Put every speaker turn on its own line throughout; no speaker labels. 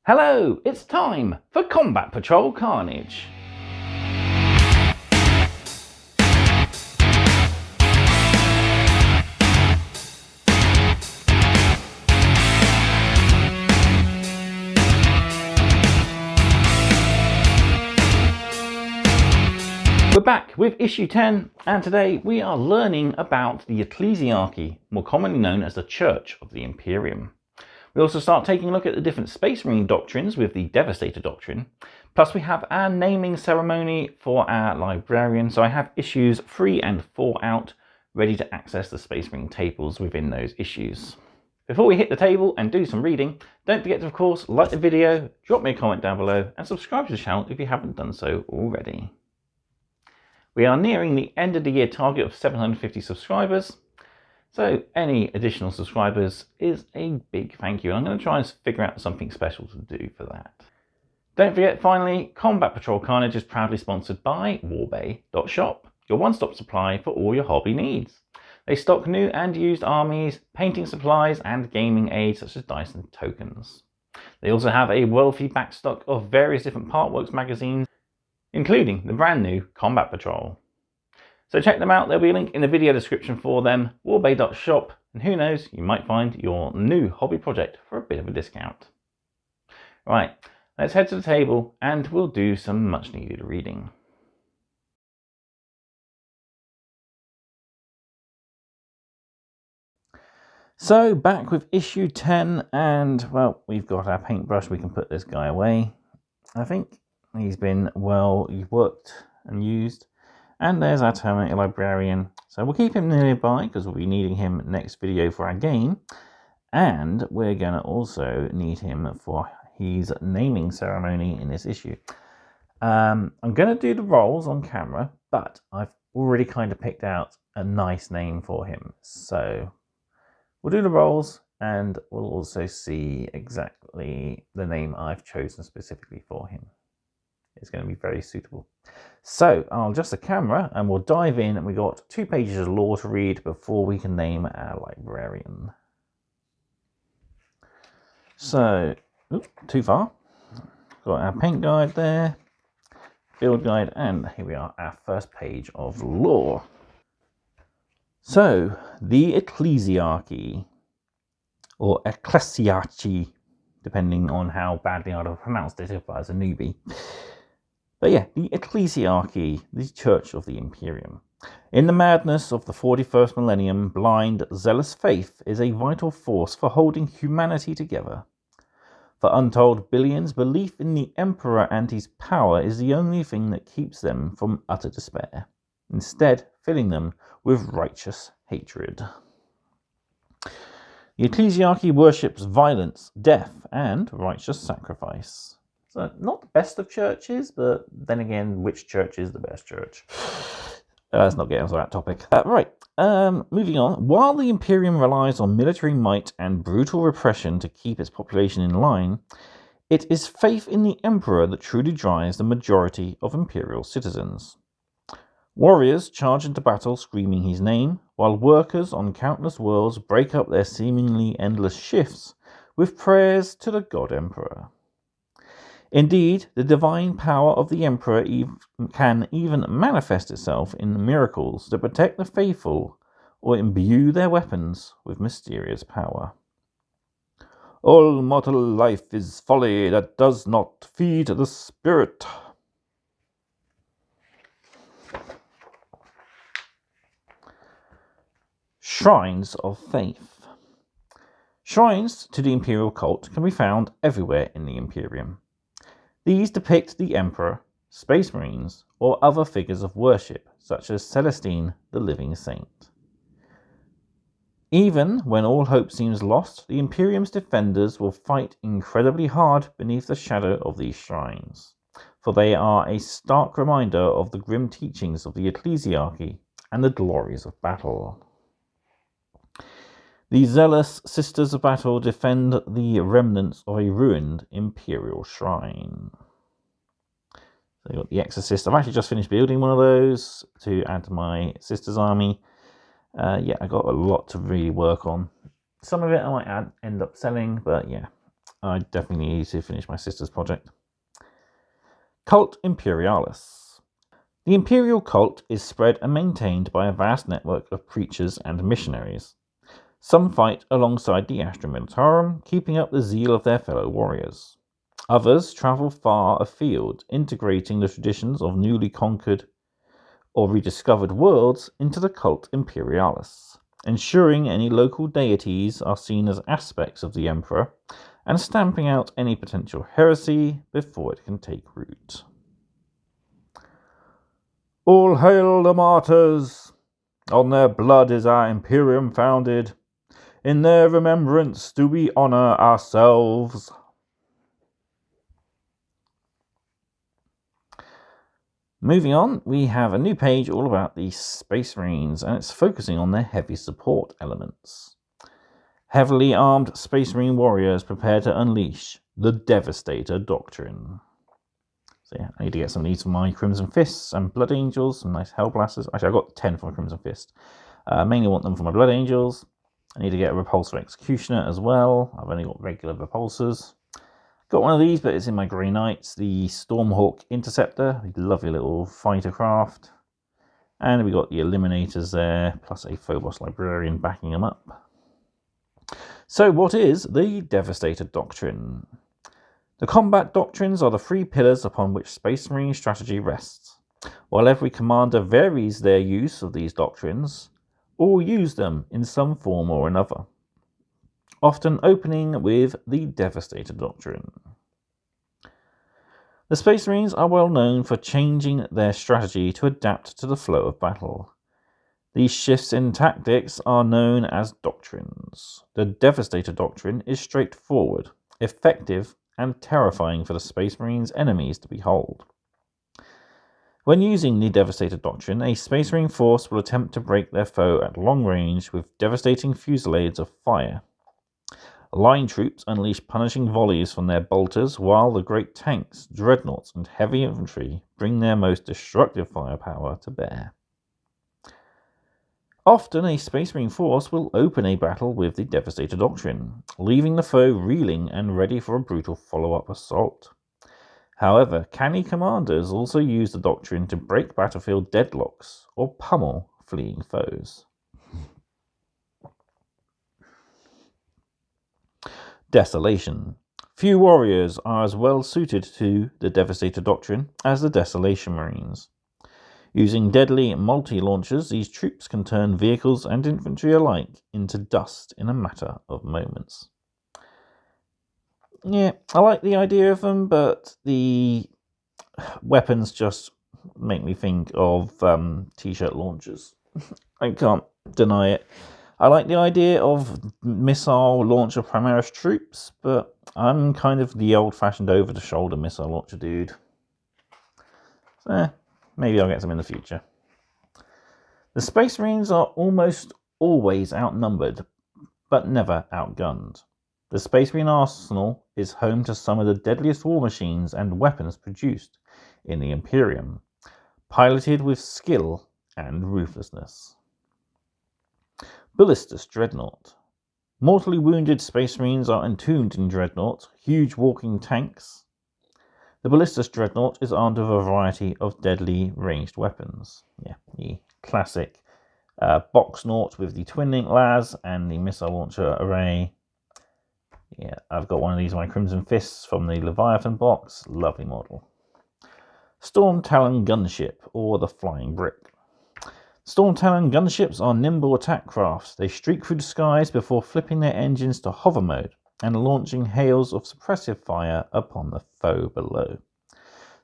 Hello, it's time for Combat Patrol Carnage. We're back with issue 10, and today we are learning about the Ecclesiarchy, more commonly known as the Church of the Imperium. We also start taking a look at the different Space Marine doctrines with the Devastator Doctrine. Plus we have our naming ceremony for our Librarian, so I have issues 3 and 4 out, ready to access the Space Marine tables within those issues. Before we hit the table and do some reading, don't forget to of course like the video, drop me a comment down below and subscribe to the channel if you haven't done so already. We are nearing the end of the year target of 750 subscribers. So any additional subscribers is a big thank you, and I'm going to try and figure out something special to do for that. Don't forget, finally, Combat Patrol Carnage is proudly sponsored by Warbay.shop, your one-stop supply for all your hobby needs. They stock new and used armies, painting supplies and gaming aids such as dice and tokens. They also have a wealthy backstock of various different partworks magazines, including the brand new Combat Patrol. So check them out, there'll be a link in the video description for them, warbay.shop, and who knows, you might find your new hobby project for a bit of a discount. Right, let's head to the table and we'll do some much needed reading. So back with issue 10, and well, we've got our paintbrush, we can put this guy away. I think he's been well worked and used. And there's our Terminator Librarian. So we'll keep him nearby because we'll be needing him next video for our game. And we're going to also need him for his naming ceremony in this issue. I'm going to do the rolls on camera, but I've already kind of picked out a nice name for him. So we'll do the rolls and we'll also see exactly the name I've chosen specifically for him. It's going to be very suitable. So I'll adjust the camera and we'll dive in, and we've got 2 pages of lore to read before we can name our Librarian. So, too far. Got our paint guide there, build guide, and here we are, our first page of lore. So, the Ecclesiarchy, or Ecclesiarchy, depending on how badly I'd have pronounced it if I was a newbie. But yeah, the Ecclesiarchy, the Church of the Imperium. In the madness of the 41st millennium, blind, zealous faith is a vital force for holding humanity together. For untold billions, belief in the Emperor and his power is the only thing that keeps them from utter despair, instead filling them with righteous hatred. The Ecclesiarchy worships violence, death, and righteous sacrifice. So not the best of churches, but then again, which church is the best church? Let's not get into that topic. Moving on. While the Imperium relies on military might and brutal repression to keep its population in line, it is faith in the Emperor that truly drives the majority of Imperial citizens. Warriors charge into battle screaming his name, while workers on countless worlds break up their seemingly endless shifts with prayers to the God Emperor. Indeed, the divine power of the Emperor can even manifest itself in miracles to protect the faithful or imbue their weapons with mysterious power. All mortal life is folly that does not feed the spirit. Shrines of Faith. Shrines to the Imperial cult can be found everywhere in the Imperium. These depict the Emperor, Space Marines, or other figures of worship, such as Celestine, the Living Saint. Even when all hope seems lost, the Imperium's defenders will fight incredibly hard beneath the shadow of these shrines, for they are a stark reminder of the grim teachings of the Ecclesiarchy and the glories of battle. The zealous Sisters of Battle defend the remnants of a ruined Imperial shrine. So you've got the Exorcist. I've actually just finished building one of those to add to my Sisters army. Yeah, I got a lot to really work on. Some of it I might end up selling, but yeah. I definitely need to finish my sister's project. Cult Imperialis. The imperial cult is spread and maintained by a vast network of preachers and missionaries. Some fight alongside the Astra Militarum, keeping up the zeal of their fellow warriors. Others travel far afield, integrating the traditions of newly conquered or rediscovered worlds into the cult Imperialis, ensuring any local deities are seen as aspects of the Emperor and stamping out any potential heresy before it can take root. All hail the martyrs! On their blood is our Imperium founded. In their remembrance do we honour ourselves. Moving on, we have a new page all about the Space Marines, and it's focusing on their heavy support elements. Heavily armed Space Marine warriors prepare to unleash the Devastator Doctrine. So yeah, I need to get some of these for my Crimson Fists and Blood Angels, some nice Hellblasters. Actually, I got 10 for my Crimson Fist. Mainly want them for my Blood Angels. I need to get a Repulsor Executioner as well. I've only got regular Repulsors. Got one of these, but it's in my Grey Knights, the Stormhawk Interceptor, a lovely little fighter craft. And we got the Eliminators there, plus a Phobos Librarian backing them up. So what is the Devastator Doctrine? The combat doctrines are the three pillars upon which Space Marine strategy rests. While every commander varies their use of these doctrines, all use them in some form or another, often opening with the Devastator Doctrine. The Space Marines are well known for changing their strategy to adapt to the flow of battle. These shifts in tactics are known as doctrines. The Devastator Doctrine is straightforward, effective, and terrifying for the Space Marines' enemies to behold. When using the Devastator Doctrine, a Space Marine force will attempt to break their foe at long range with devastating fusillades of fire. Line troops unleash punishing volleys from their bolters, while the great tanks, dreadnoughts, and heavy infantry bring their most destructive firepower to bear. Often, a Space Marine force will open a battle with the Devastator Doctrine, leaving the foe reeling and ready for a brutal follow-up assault. However, canny commanders also use the Doctrine to break battlefield deadlocks or pummel fleeing foes. Desolation. Few warriors are as well suited to the Devastator Doctrine as the Desolation Marines. Using deadly multi-launchers, these troops can turn vehicles and infantry alike into dust in a matter of moments. Yeah, I like the idea of them, but the weapons just make me think of t-shirt launchers. I can't deny it. I like the idea of missile launcher Primaris troops, but I'm kind of the old-fashioned over-the-shoulder missile launcher dude. So, maybe I'll get some in the future. The Space Marines are almost always outnumbered, but never outgunned. The Space Marine arsenal is home to some of the deadliest war machines and weapons produced in the Imperium, piloted with skill and ruthlessness. Ballistus Dreadnought. Mortally wounded Space Marines are entombed in Dreadnought, huge walking tanks. The Ballistus Dreadnought is armed with a variety of deadly ranged weapons. Yeah, the classic Boxnaught with the twin link las and the missile launcher array. Yeah, I've got one of these, my Crimson Fists from the Leviathan box. Lovely model. Storm Talon Gunship, or the Flying Brick. Storm Talon gunships are nimble attack crafts. They streak through the skies before flipping their engines to hover mode and launching hails of suppressive fire upon the foe below.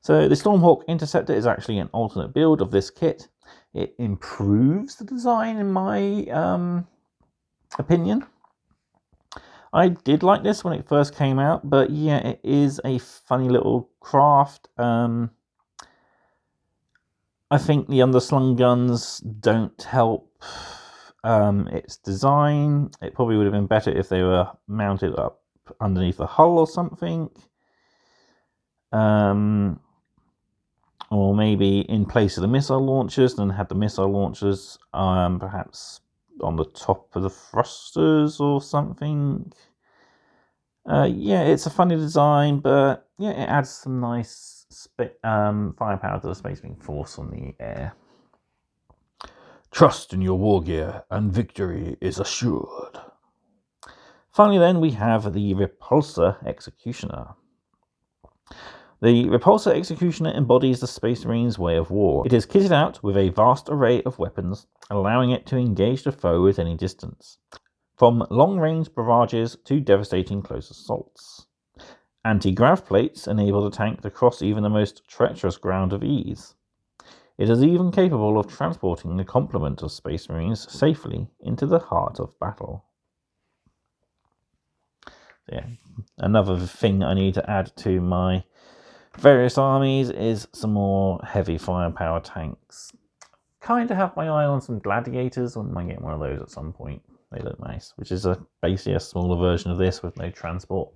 So the Stormhawk Interceptor is actually an alternate build of this kit. It improves the design in my opinion. I did like this when it first came out, but yeah, it is a funny little craft. I think the underslung guns don't help its design. It probably would have been better if they were mounted up underneath the hull or something. Or maybe in place of the missile launchers, then had the missile launchers perhaps on the top of the thrusters or something. Yeah, it's a funny design, but yeah, it adds some nice firepower to the Space Marine force on the air. Trust in your war gear, and victory is assured. Finally, then, we have the Repulsor Executioner. The Repulsor Executioner embodies the Space Marine's way of war. It is kitted out with a vast array of weapons, allowing it to engage the foe at any distance, from long-range barrages to devastating close assaults. Anti-grav plates enable the tank to cross even the most treacherous ground of ease. It is even capable of transporting a complement of Space Marines safely into the heart of battle. Yeah, another thing I need to add to my various armies is some more heavy firepower tanks. Kind of have my eye on some gladiators. I might get one of those at some point. They look nice, which is basically a smaller version of this with no transport,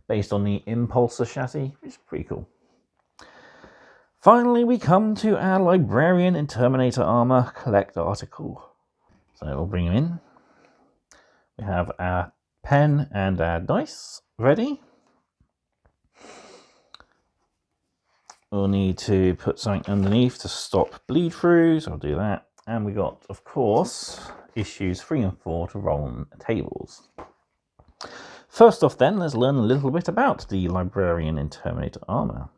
based on the Impulsor chassis, which is pretty cool. Finally, we come to our Librarian and Terminator Armor Collect article. So we'll bring him in. We have our pen and our dice ready. We'll need to put something underneath to stop bleed through, so I'll do that. And we got, of course, issues 3 and 4 to roll on tables. First off then, let's learn a little bit about the Librarian and Terminator Armor.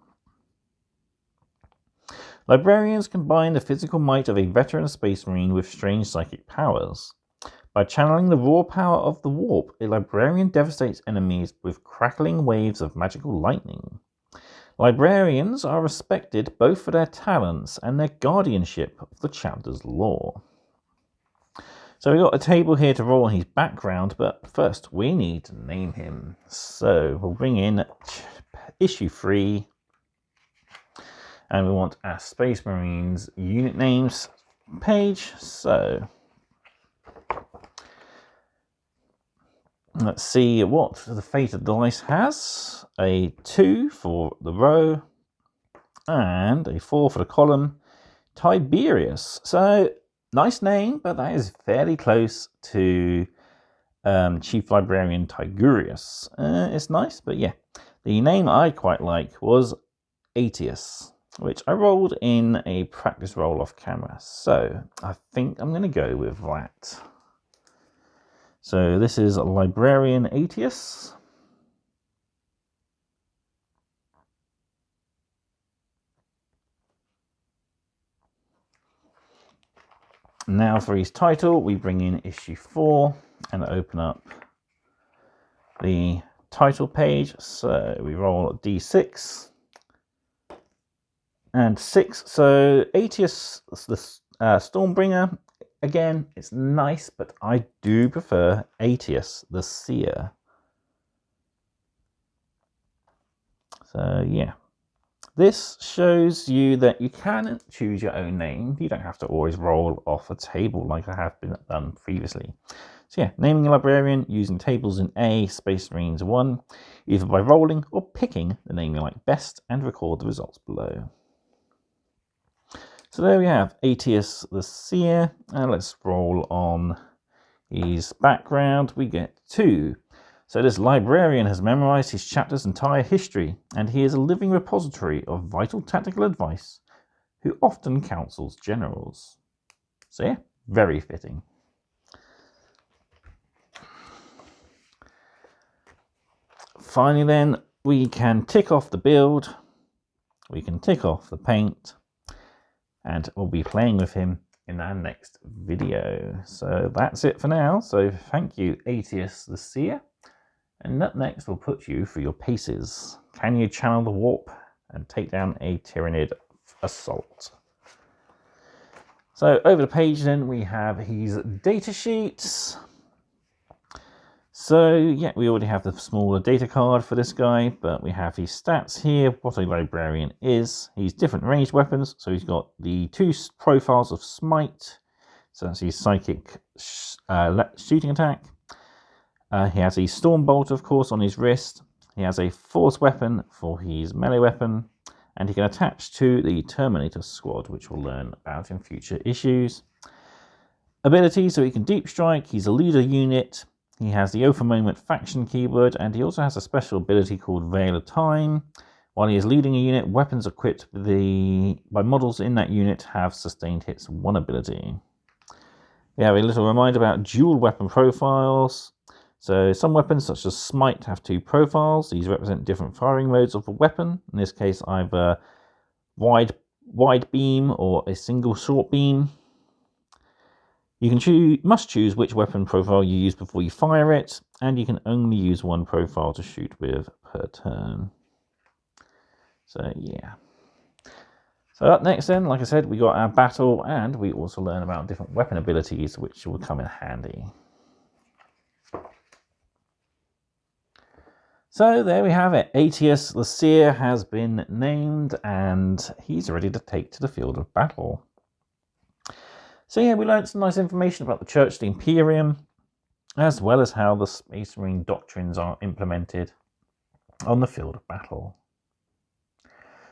Librarians combine the physical might of a veteran Space Marine with strange psychic powers. By channeling the raw power of the warp, a Librarian devastates enemies with crackling waves of magical lightning. Librarians are respected both for their talents and their guardianship of the chapter's lore. So we've got a table here to roll on his background, but first we need to name him. So we'll bring in issue 3. And we want our Space Marines unit names page. So let's see what the Fated Dice has. A 2 for the row and a 4 for the column. Tiberius. So nice name, but that is fairly close to Chief Librarian Tigurius. It's nice, but yeah. The name I quite like was Aetius, which I rolled in a practice roll off camera. So I think I'm going to go with that. So this is Librarian Aetius. Now for his title, we bring in issue 4 and open up the title page. So we roll D6. And 6, so Aetius, the Stormbringer, again, it's nice, but I do prefer Aetius, the Seer. So yeah, this shows you that you can choose your own name. You don't have to always roll off a table like I have been done previously. So yeah, naming a Librarian using tables in A, Space Marines 1, either by rolling or picking the name you like best and record the results below. So there we have Aetius the Seer, and let's roll on his background. We get 2. So this Librarian has memorized his chapter's entire history, and he is a living repository of vital tactical advice who often counsels generals. So yeah, very fitting. Finally then, we can tick off the build, we can tick off the paint, and we'll be playing with him in our next video. So that's it for now. So thank you, Aetius the Seer. And up next, we'll put you through your paces. Can you channel the warp and take down a Tyranid assault? So over the page then, we have his data sheets. So yeah, we already have the smaller data card for this guy, but we have his stats here, what a Librarian is, his different ranged weapons. So he's got the 2 profiles of Smite, so that's his psychic shooting attack. He has a Stormbolt, of course, on his wrist. He has a Force weapon for his melee weapon, and he can attach to the Terminator squad, which we'll learn about in future issues. Ability, so he can deep strike, he's a leader unit. He has the Oath a Moment faction keyword, and he also has a special ability called Veil of Time. While he is leading a unit, weapons equipped by models in that unit have sustained hits 1 ability. We have a little reminder about dual weapon profiles. So some weapons, such as Smite, have 2 profiles. These represent different firing modes of the weapon. In this case, either wide beam or a single short beam. You must choose which weapon profile you use before you fire it, and you can only use 1 profile to shoot with per turn. So yeah. So up next then, like I said, we got our battle, and we also learn about different weapon abilities which will come in handy. So there we have it. Aetius the Seer has been named, and he's ready to take to the field of battle. So yeah, we learned some nice information about the Church of the Imperium, as well as how the Space Marine doctrines are implemented on the field of battle.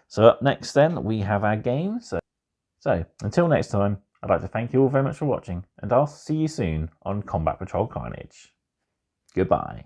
So up next then, we have our game. So until next time, I'd like to thank you all very much for watching, and I'll see you soon on Combat Patrol Carnage. Goodbye.